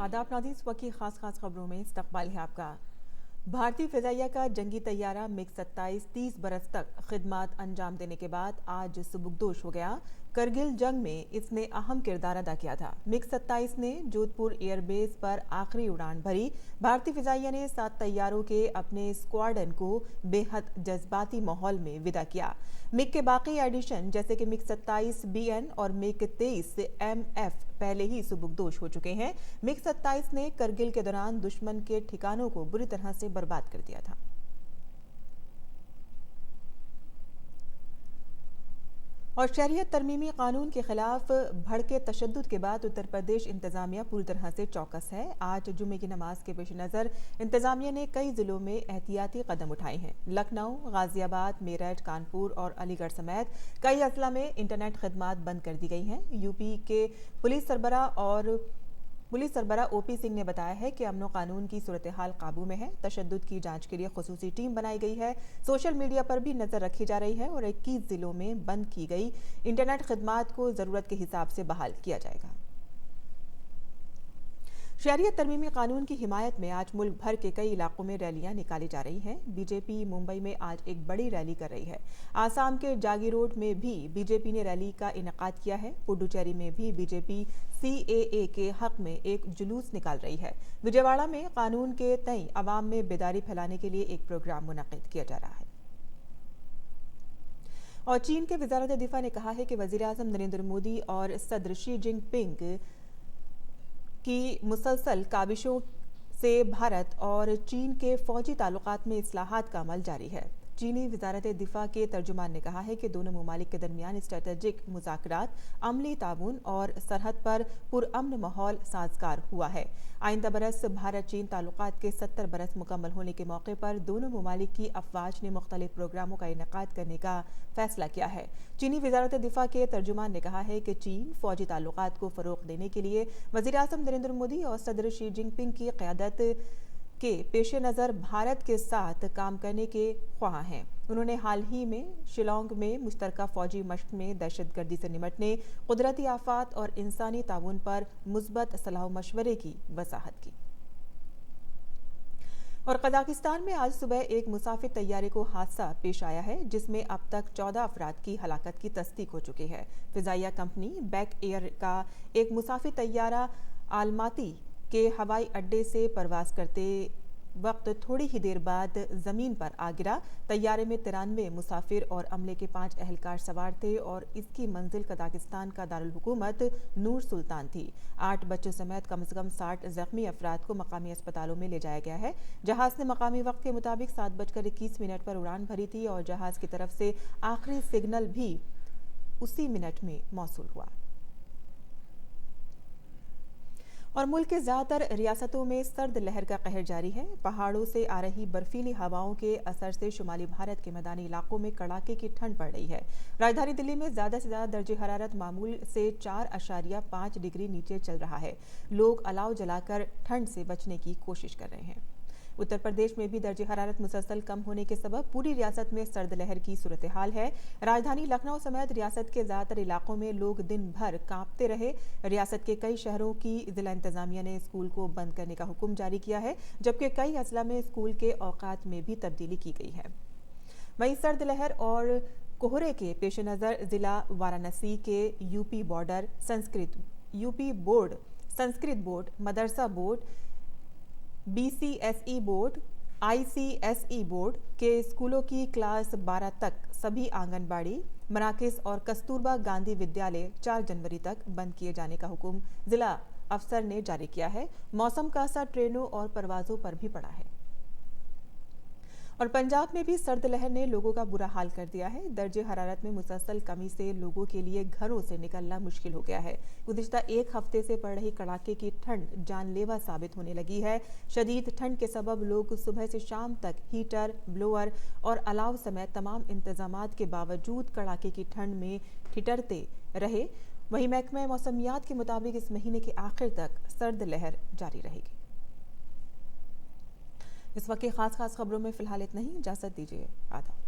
आदाब नाज़रीन, इस वक्त की खास खबरों में इस्तकबाल है आपका। भारतीय फिजाइया का जंगी तैयारा मिग-27 30 बरस तक खिदमत अंजाम देने के बाद आज सुबुकदोश हो गया। करगिल जंग में इसने अहम किरदार अदा किया था। मिग-27 ने जोधपुर एयरबेस पर आखिरी उड़ान भरी। भारतीय फिजाइया ने 7 तैयारों के अपने स्क्वाड्रन को बेहद जज्बाती माहौल में विदा किया। मिग के बाकी एडिशन जैसे कि मिग-27 BN और मिग-23 MF पहले ही सुबुकदोश हो चुके हैं। मिग-27 ने करगिल के दौरान दुश्मन के ठिकानों को बुरी तरह से बर्बाद कर दिया था। और शहरियत तरमीमी कानून के खिलाफ भड़के तशद्दुद के बाद उत्तर प्रदेश इंतजामिया पूरी तरह से चौकस है। आज जुमे की नमाज के पेश नज़र इंतजामिया ने कई जिलों में एहतियाती कदम उठाए हैं। लखनऊ, गाजियाबाद, मेरठ, कानपुर और अलीगढ़ समेत कई अजला में इंटरनेट खदमात बंद कर दी गई हैं। यूपी के पुलिस सरबराह OP सिंह ने बताया है कि अमन कानून की सूरत हाल काबू में है। तशद्दुद की जांच के लिए खुसूसी टीम बनाई गई है। सोशल मीडिया पर भी नजर रखी जा रही है और 21 जिलों में बंद की गई इंटरनेट खदमात को जरूरत के हिसाब से बहाल किया जाएगा। शहरियत तरमीमी कानून की हिमायत में आज मुल्क भर के कई इलाकों में रैलियां निकाली जा रही हैं। बीजेपी मुंबई में आज एक बड़ी रैली कर रही है। आसाम के जागीरोड में भी बीजेपी ने रैली का इनेकाद किया है। पुडुचेरी में भी बीजेपी CAA के हक में एक जुलूस निकाल रही है। विजयवाड़ा में कानून के तय अवाम में बेदारी फैलाने के लिए एक प्रोग्राम मुनक्किद किया जा रहा है। और चीन के वज़ारत दिफा ने कहा है कि वज़ीर आज़म नरेंद्र मोदी और सदर शी जिनपिंग की मुसलसल काविशों से भारत और चीन के फौजी ताल्लुकात में इस्लाहात का अमल जारी है। चीनी वज़ारत दिफा के तर्जुमान ने कहा है कि दोनों ममालिक के दरमियान स्ट्रेटेजिक मुज़ाकरात, अमली ताउन और सरहद पर पुरअमन माहौल साजगार हुआ है। आइंदा बरस भारत चीन ताल्लुकात के 70 बरस मुकम्मल होने के मौके पर दोनों ममालिक की अफवाज ने मुख्तलिफ प्रोग्रामों का इनेकाद करने का फैसला किया है। चीनी वज़ारत दिफा के तर्जुमान ने कहा है कि चीन फौजी ताल्लुकात को फ़रोग़ देने के लिए वज़ीर आज़म नरेंद्र मोदी और सदर शी जिनपिंग की क़यादत के पेश नज़र भारत के साथ काम करने के ख्वाह हैं। उन्होंने हाल ही में शिलोंग में मुश्तरका फौजी मशक में दहशतगर्दी से निमटने, कुदरती आफात और इंसानी ताउन पर मुस्बत सलाह मशवरे की वजाहत की। और कजाकिस्तान में आज सुबह एक मुसाफिर तैयारे को हादसा पेश आया है, जिसमें अब तक 14 अफराद की हलाकत की तस्दीक हो चुकी है। फिजाइया कंपनी बैक एयर का एक मुसाफिर तैयारा आलमाती के हवाई अड्डे से परवाज करते वक्त थोड़ी ही देर बाद जमीन पर आ गिरा। तैयारे में 93 मुसाफिर और अमले के 5 अहलकार सवार थे और इसकी मंजिल कजाकिस्तान का दारुल हुकूमत नूर सुल्तान थी। 8 बच्चों समेत कम से कम 60 जख्मी अफराद को मकामी अस्पतालों में ले जाया गया है। जहाज ने मकामी वक्त के मुताबिक 7:21 पर उड़ान भरी थी और जहाज की तरफ से आखिरी सिग्नल भी उसी मिनट में मौसूल हुआ। और मुल्क के ज़्यादातर रियासतों में सर्द लहर का कहर जारी है। पहाड़ों से आ रही बर्फीली हवाओं के असर से शुमाली भारत के मैदानी इलाकों में कड़ाके की ठंड पड़ रही है। राजधानी दिल्ली में ज़्यादा से ज़्यादा दर्जे हरारत मामूल से 4.5 डिग्री नीचे चल रहा है। लोग अलाव जलाकर ठंड से बचने की कोशिश कर रहे हैं। उत्तर प्रदेश में भी दर्जे हरारत मुसलसल कम होने के सबब पूरी रियासत में सर्द लहर की सूरत हाल है। राजधानी लखनऊ समेत रियासत के ज़्यादातर इलाकों में लोग दिन भर कांपते रहे। रियासत के कई शहरों की जिला इंतजामिया ने स्कूल को बंद करने का हुक्म जारी किया है, जबकि कई अजला में स्कूल के औकात में भी तब्दीली की गई है। वहीं सर्द लहर और कोहरे के पेश नज़र जिला वाराणसी के यूपी बोर्ड, संस्कृत बोर्ड, मदरसा board, BCSE board, ICSE board के स्कूलों की क्लास 12 तक सभी आंगनबाड़ी, मराकज़ और कस्तूरबा गांधी विद्यालय 4 जनवरी तक बंद किए जाने का हुक्म जिला अफसर ने जारी किया है। मौसम का असर ट्रेनों और परवाजों पर भी पड़ा है। और पंजाब में भी सर्द लहर ने लोगों का बुरा हाल कर दिया है। दर्जे हरारत में मुसलसल कमी से लोगों के लिए घरों से निकलना मुश्किल हो गया है। गुज़िश्ता एक हफ्ते से पड़ रही कड़ाके की ठंड जानलेवा साबित होने लगी है। शदीद ठंड के सबब लोग सुबह से शाम तक हीटर, ब्लोअर और अलाव समेत तमाम इंतजामात के बावजूद कड़ाके की ठंड में ठिठुरते रहे। वहीं महकमा मौसमियात के मुताबिक इस महीने के आखिर तक सर्द लहर जारी रहेगी। इस वक्त की खास खबरों में फिलहाल इतना ही। इजाजत दीजिए। आदाब।